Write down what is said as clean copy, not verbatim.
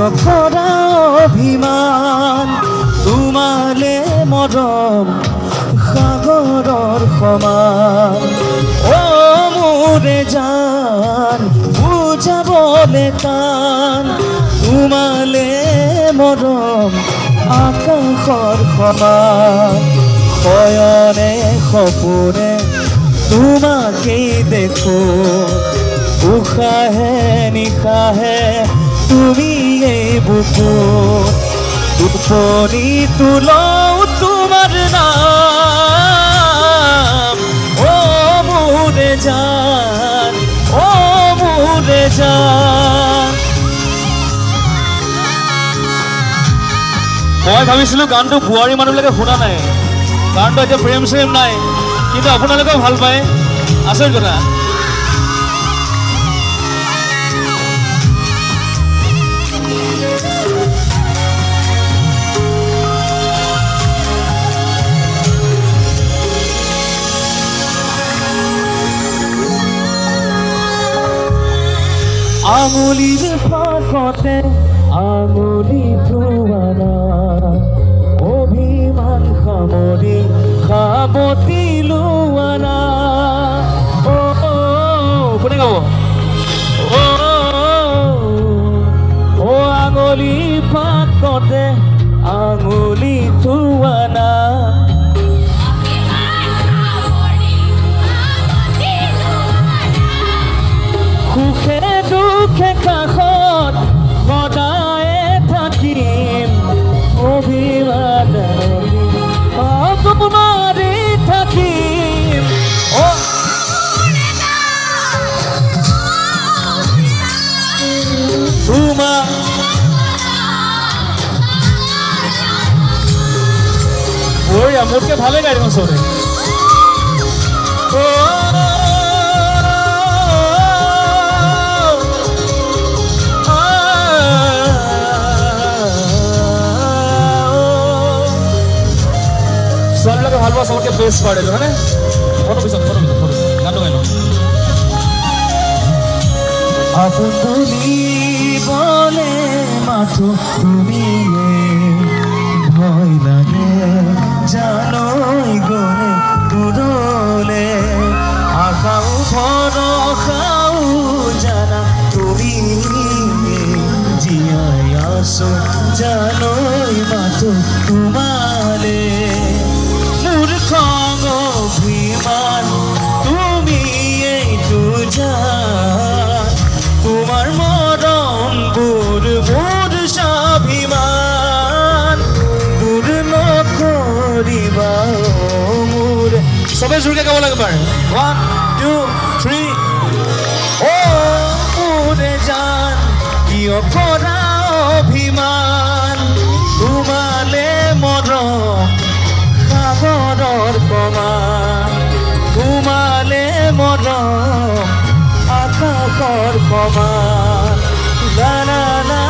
কৰা অভিমান তোমালে মৰম সাগৰৰ সমান অ মোৰে জান বুজাবলে টান তোমালে মৰম আকাশৰ সমান শয়নে সপোনে তোমাকেই দেখো উশাহে নিশাহে তুমি এই বুকুত টোপনি তুলও তোমার নাম ও মোরে জান ও মোরে জান। মই ভাবিছিলো গানটো বোৱাৰী মানুহবিলাকে শুনা নাই, গানটো এতিয়া প্ৰেম চেম নাই, কিন্তু আপোনালোকেও ভাল পায়, আচৰিত কথা। আঙুলিৰ ফাকতে আঙুলি ধোৱানা অভিমান সামৰি সাৱতি লোৱানা কোনে গাব অ আঙুলি ফাকতে আঙুলি ধোৱানা সুখে দুখে কাষত সদায় থাকিম অভিমান তোমাৰে থাকিম তোমাক বঢ়িয়া মোতকে ভালে গাই দিম ওচৰতে ছোৱালীবিলাকে ভাল পোৱা চবতকে বেষ্ট পাৰ্ট এইটো হয়নে ফটো পিছত গানটো গাই লওঁ আপোন বুলিবলে মাথো তুমিয়ে ভয় লাগে জানৈ গ'লে দূৰলে আশাও ভৰসাও জানা তুমি জীয়াই আছো জানৈ মাথো তোমালে মোৰ খং অভিমান তুমি এইটো জান তোমাৰ মৰম মোৰ স্বাভিমান দূৰ নকৰিবা মোৰ চবে জোৰকে গাব লাগে বাৰু 1 2 3 অ মোৰে জান কিয় কৰা অভিমান তোমালে মৰম সাগৰৰ সমান তোমালে মৰম আকাশৰ সমান লা লা লা